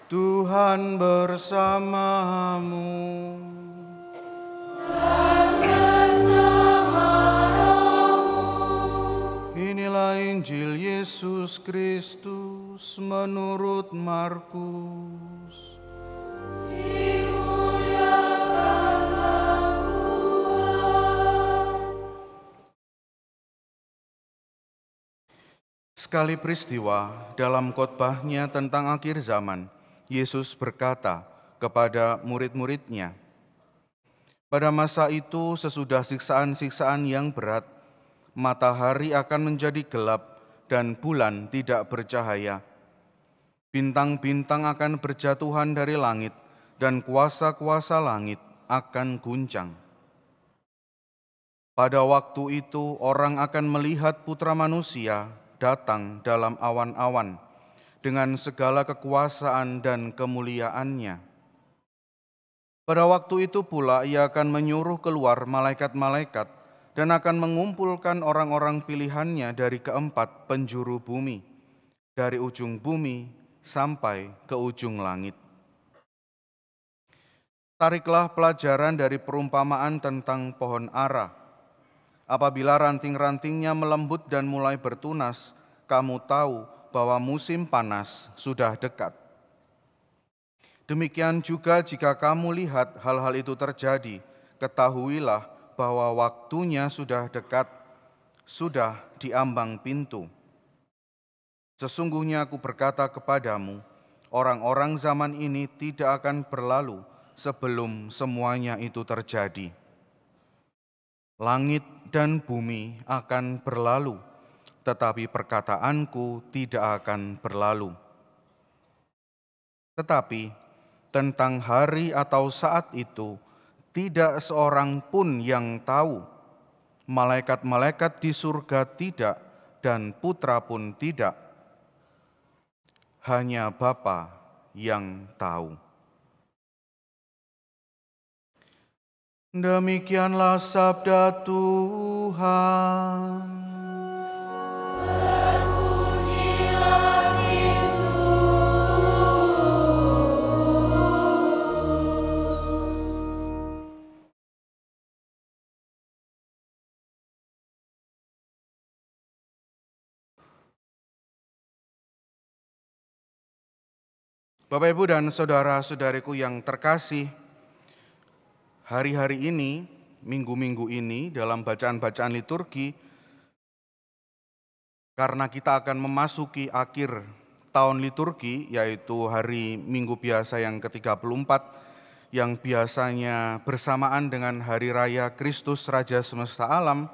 Tuhan bersamamu. Dan bersama rohmu. Inilah Injil Yesus Kristus menurut Markus. Dimuliakanlah Tuhan. Sekali peristiwa dalam khotbahnya tentang akhir zaman, Yesus berkata kepada murid-muridnya, pada masa itu sesudah siksaan-siksaan yang berat, matahari akan menjadi gelap dan bulan tidak bercahaya. Bintang-bintang akan berjatuhan dari langit dan kuasa-kuasa langit akan guncang. Pada waktu itu orang akan melihat Putra Manusia datang dalam awan-awan dengan segala kekuasaan dan kemuliaannya. Pada waktu itu pula ia akan menyuruh keluar malaikat-malaikat dan akan mengumpulkan orang-orang pilihannya dari keempat penjuru bumi, dari ujung bumi sampai ke ujung langit. Tariklah pelajaran dari perumpamaan tentang pohon ara. Apabila ranting-rantingnya melembut dan mulai bertunas, kamu tahu bahwa musim panas sudah dekat. Demikian juga jika kamu lihat hal-hal itu terjadi, ketahuilah bahwa waktunya sudah dekat, sudah diambang pintu. Sesungguhnya aku berkata kepadamu, orang-orang zaman ini tidak akan berlalu sebelum semuanya itu terjadi. Langit dan bumi akan berlalu, tetapi perkataanku tidak akan berlalu. Tetapi tentang hari atau saat itu, tidak seorang pun yang tahu. Malaikat-malaikat di surga tidak, dan Putra pun tidak. Hanya Bapa yang tahu. Demikianlah sabda Tuhan. Terpujilah Kristus. Bapak, Ibu, dan saudara-saudariku yang terkasih, hari-hari ini, minggu-minggu ini dalam bacaan-bacaan liturgi, karena kita akan memasuki akhir tahun liturgi, yaitu hari Minggu Biasa yang ke-34, yang biasanya bersamaan dengan Hari Raya Kristus Raja Semesta Alam.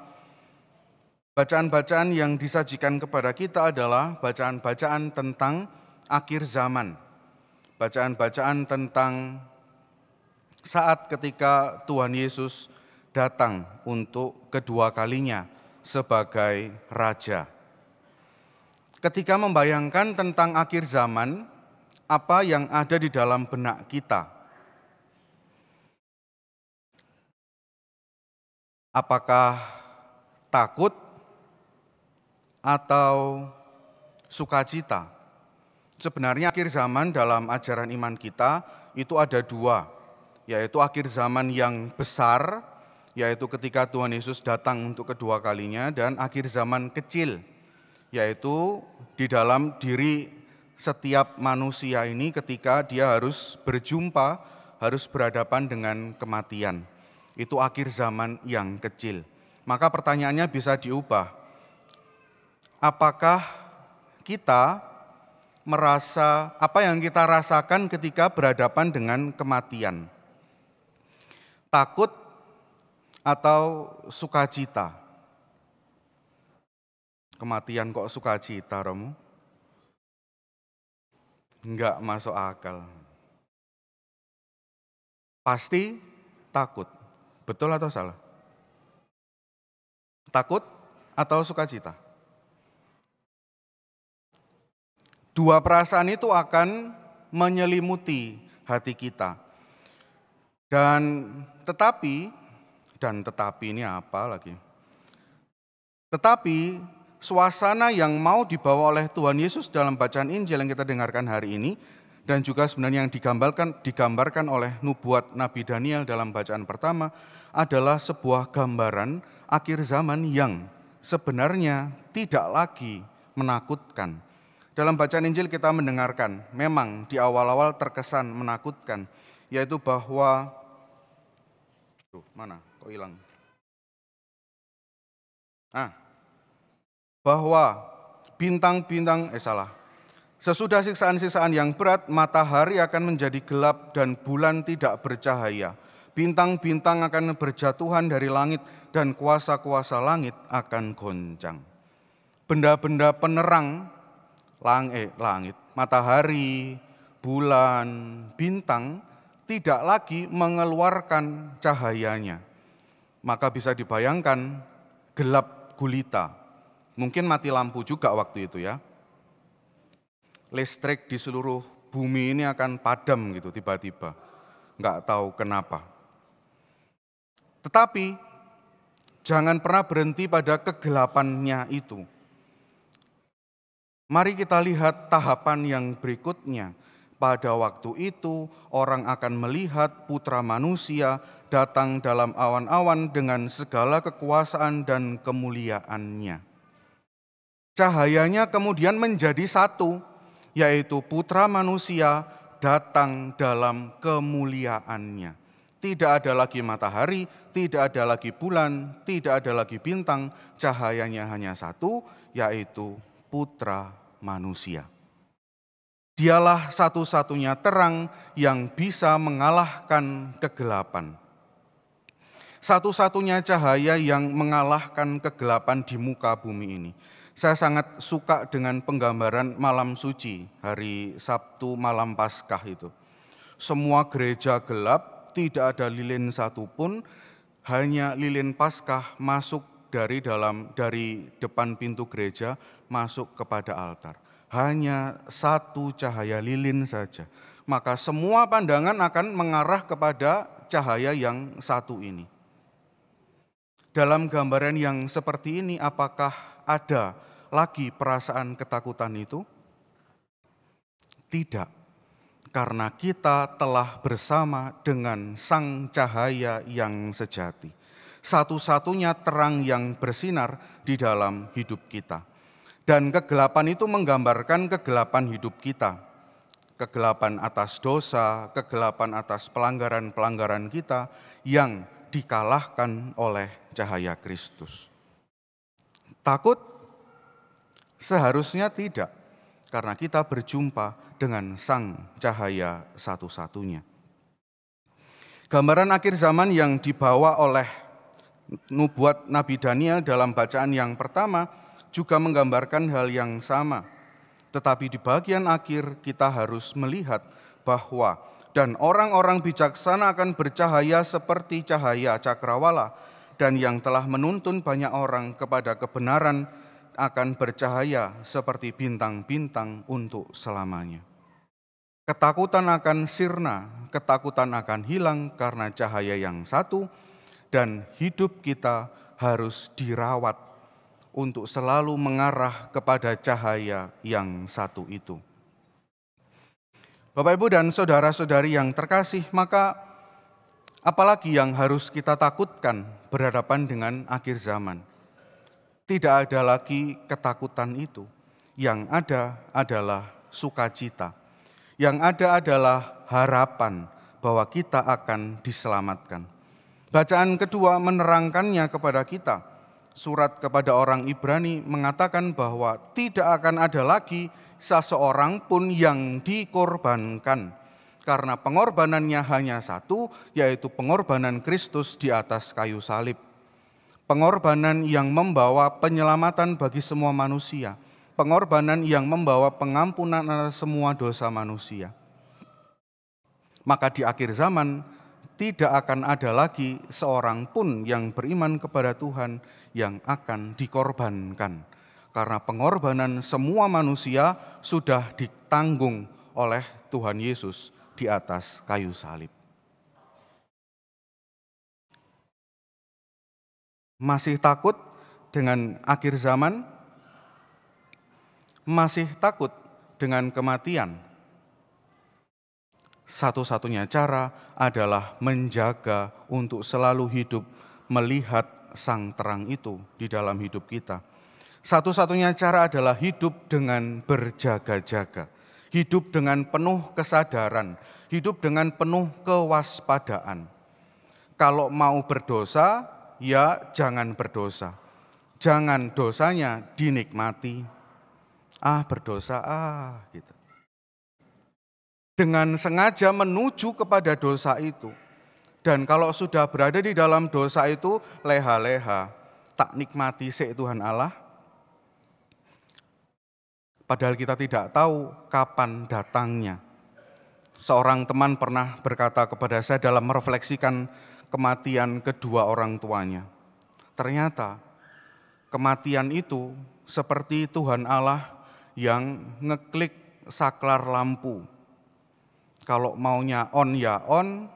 Bacaan-bacaan yang disajikan kepada kita adalah bacaan-bacaan tentang akhir zaman. Bacaan-bacaan tentang saat ketika Tuhan Yesus datang untuk kedua kalinya sebagai Raja. Ketika membayangkan tentang akhir zaman, apa yang ada di dalam benak kita? Apakah takut atau sukacita? Sebenarnya akhir zaman dalam ajaran iman kita itu ada dua, yaitu akhir zaman yang besar, yaitu ketika Tuhan Yesus datang untuk kedua kalinya, dan akhir zaman kecil, yaitu di dalam diri setiap manusia ini ketika dia harus berjumpa, harus berhadapan dengan kematian. Itu akhir zaman yang kecil. Maka pertanyaannya bisa diubah. Apakah kita merasa, apa yang kita rasakan ketika berhadapan dengan kematian? Takut atau sukacita? Kematian kok sukacita, Romo? Enggak masuk akal. Pasti takut. Betul atau salah? Takut atau sukacita? Dua perasaan itu akan menyelimuti hati kita. Tetapi ini apa lagi? Tetapi suasana yang mau dibawa oleh Tuhan Yesus dalam bacaan Injil yang kita dengarkan hari ini Dan juga sebenarnya yang digambarkan oleh nubuat Nabi Daniel dalam bacaan pertama adalah sebuah gambaran akhir zaman yang sebenarnya tidak lagi menakutkan. Dalam bacaan Injil kita mendengarkan, memang di awal-awal terkesan menakutkan, yaitu bahwa, bahwa sesudah siksaan-siksaan yang berat, matahari akan menjadi gelap dan bulan tidak bercahaya. Bintang-bintang akan berjatuhan dari langit dan kuasa-kuasa langit akan goncang. Benda-benda penerang langit, matahari, bulan, bintang tidak lagi mengeluarkan cahayanya. Maka bisa dibayangkan gelap gulita. Mungkin mati lampu juga waktu itu ya. Listrik di seluruh bumi ini akan padam gitu tiba-tiba. Nggak tahu kenapa. Tetapi jangan pernah berhenti pada kegelapannya itu. Mari kita lihat tahapan yang berikutnya. Pada waktu itu orang akan melihat Putra Manusia datang dalam awan-awan dengan segala kekuasaan dan kemuliaannya. Cahayanya kemudian menjadi satu, yaitu Putra Manusia datang dalam kemuliaannya. Tidak ada lagi matahari, tidak ada lagi bulan, tidak ada lagi bintang, cahayanya hanya satu, yaitu Putra Manusia. Dialah satu-satunya terang yang bisa mengalahkan kegelapan. Satu-satunya cahaya yang mengalahkan kegelapan di muka bumi ini. Saya sangat suka dengan penggambaran malam suci, hari Sabtu malam Paskah itu. Semua gereja gelap, tidak ada lilin satupun, hanya lilin Paskah masuk dari depan pintu gereja, masuk kepada altar. Hanya satu cahaya lilin saja. Maka semua pandangan akan mengarah kepada cahaya yang satu ini. Dalam gambaran yang seperti ini, apakah ada lagi perasaan ketakutan itu? Tidak, karena kita telah bersama dengan Sang Cahaya yang sejati. Satu-satunya terang yang bersinar di dalam hidup kita. Dan kegelapan itu menggambarkan kegelapan hidup kita. Kegelapan atas dosa, kegelapan atas pelanggaran-pelanggaran kita yang dikalahkan oleh cahaya Kristus. Takut? Seharusnya tidak, karena kita berjumpa dengan Sang Cahaya satu-satunya. Gambaran akhir zaman yang dibawa oleh nubuat Nabi Daniel dalam bacaan yang pertama juga menggambarkan hal yang sama. Tetapi di bagian akhir kita harus melihat bahwa dan orang-orang bijaksana akan bercahaya seperti cahaya cakrawala, dan yang telah menuntun banyak orang kepada kebenaran akan bercahaya seperti bintang-bintang untuk selamanya. Ketakutan akan sirna, ketakutan akan hilang karena cahaya yang satu, dan hidup kita harus dirawat untuk selalu mengarah kepada cahaya yang satu itu. Bapak, Ibu, dan saudara-saudari yang terkasih, maka apalagi yang harus kita takutkan berhadapan dengan akhir zaman? Tidak ada lagi ketakutan itu. Yang ada adalah sukacita. Yang ada adalah harapan bahwa kita akan diselamatkan. Bacaan kedua menerangkannya kepada kita. Surat kepada orang Ibrani mengatakan bahwa tidak akan ada lagi seseorang pun yang dikorbankan. Karena pengorbanannya hanya satu, yaitu pengorbanan Kristus di atas kayu salib. Pengorbanan yang membawa penyelamatan bagi semua manusia. Pengorbanan yang membawa pengampunan atas semua dosa manusia. Maka di akhir zaman tidak akan ada lagi seorang pun yang beriman kepada Tuhan yang akan dikorbankan. Karena pengorbanan semua manusia sudah ditanggung oleh Tuhan Yesus di atas kayu salib. Masih takut dengan akhir zaman? Masih takut dengan kematian? Satu-satunya cara adalah menjaga untuk selalu hidup melihat sang terang itu di dalam hidup kita. Satu-satunya cara adalah hidup dengan berjaga-jaga, hidup dengan penuh kesadaran, hidup dengan penuh kewaspadaan. Kalau mau berdosa, ya jangan berdosa. Jangan dosanya dinikmati. Berdosa, gitu. Dengan sengaja menuju kepada dosa itu. Dan kalau sudah berada di dalam dosa itu, leha-leha, tak nikmati sik Tuhan Allah. Padahal kita tidak tahu kapan datangnya. Seorang teman pernah berkata kepada saya dalam merefleksikan kematian kedua orang tuanya. Ternyata kematian itu seperti Tuhan Allah yang ngeklik saklar lampu. Kalau maunya on ya on,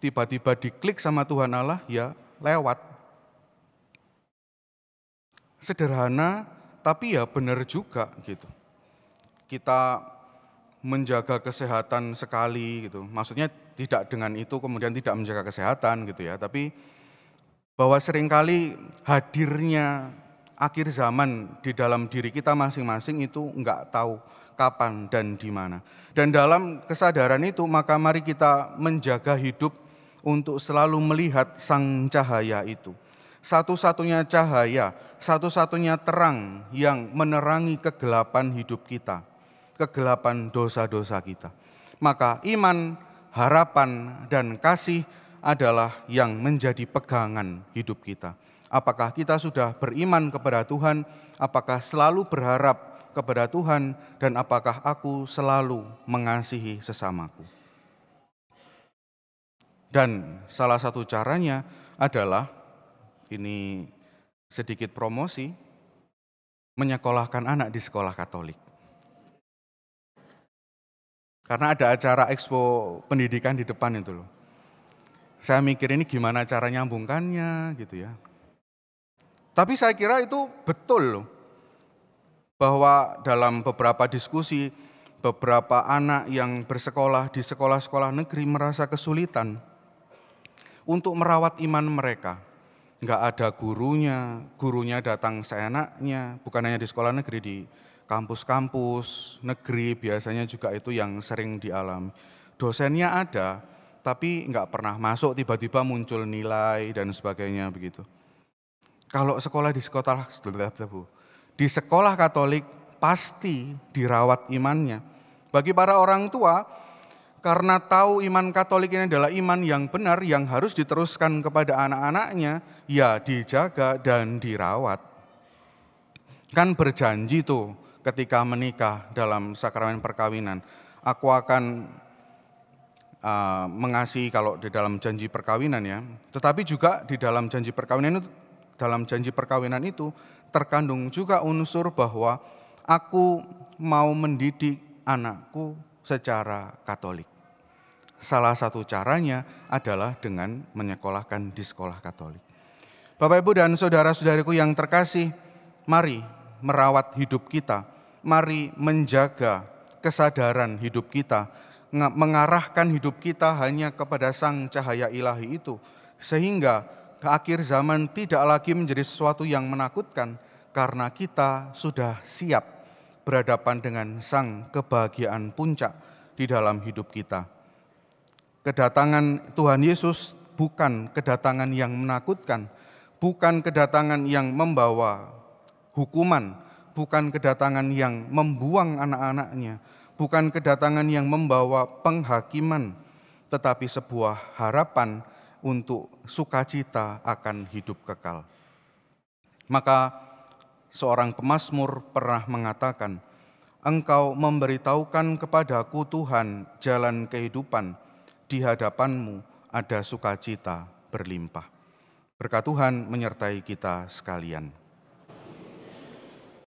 tiba-tiba diklik sama Tuhan Allah ya lewat. Sederhana tapi ya benar juga gitu. Kita menjaga kesehatan sekali gitu. Maksudnya tidak dengan itu kemudian tidak menjaga kesehatan gitu ya, tapi bahwa seringkali hadirnya akhir zaman di dalam diri kita masing-masing itu enggak tahu kapan dan di mana. Dan dalam kesadaran itu maka mari kita menjaga hidup untuk selalu melihat sang cahaya itu. Satu-satunya cahaya, satu-satunya terang yang menerangi kegelapan hidup kita, kegelapan dosa-dosa kita. Maka iman, harapan, dan kasih adalah yang menjadi pegangan hidup kita. Apakah kita sudah beriman kepada Tuhan, apakah selalu berharap kepada Tuhan, dan apakah aku selalu mengasihi sesamaku. Dan salah satu caranya adalah, ini sedikit promosi, menyekolahkan anak di sekolah Katolik. Karena ada acara Expo Pendidikan di depan itu loh. Saya mikir ini gimana cara nyambungkannya gitu ya. Tapi saya kira itu betul loh. Bahwa dalam beberapa diskusi, beberapa anak yang bersekolah di sekolah-sekolah negeri merasa kesulitan untuk merawat iman mereka. Enggak ada gurunya, gurunya datang seenaknya, bukan hanya di sekolah negeri, di kampus-kampus negeri biasanya juga itu yang sering dialami. Dosennya ada, tapi enggak pernah masuk, tiba-tiba muncul nilai dan sebagainya begitu. Kalau sekolah di sekolah Katolik pasti dirawat imannya. Bagi para orang tua, karena tahu iman Katolik ini adalah iman yang benar, yang harus diteruskan kepada anak-anaknya, ya dijaga dan dirawat. Kan berjanji tuh ketika menikah dalam sakramen perkawinan, aku akan mengasihi kalau di dalam janji perkawinan ya, tetapi juga di dalam janji perkawinan itu terkandung juga unsur bahwa aku mau mendidik anakku secara Katolik. Salah satu caranya adalah dengan menyekolahkan di sekolah Katolik. Bapak, Ibu, dan saudara-saudariku yang terkasih, mari merawat hidup kita, mari menjaga kesadaran hidup kita, mengarahkan hidup kita hanya kepada sang cahaya ilahi itu, sehingga ke akhir zaman tidak lagi menjadi sesuatu yang menakutkan, karena kita sudah siap berhadapan dengan sang kebahagiaan puncak di dalam hidup kita. Kedatangan Tuhan Yesus bukan kedatangan yang menakutkan, bukan kedatangan yang membawa hukuman, bukan kedatangan yang membuang anak-anaknya, bukan kedatangan yang membawa penghakiman, tetapi sebuah harapan untuk sukacita akan hidup kekal. Maka seorang pemazmur pernah mengatakan, "Engkau memberitahukan kepadaku Tuhan jalan kehidupan, di hadapanmu ada sukacita berlimpah." Berkat Tuhan menyertai kita sekalian.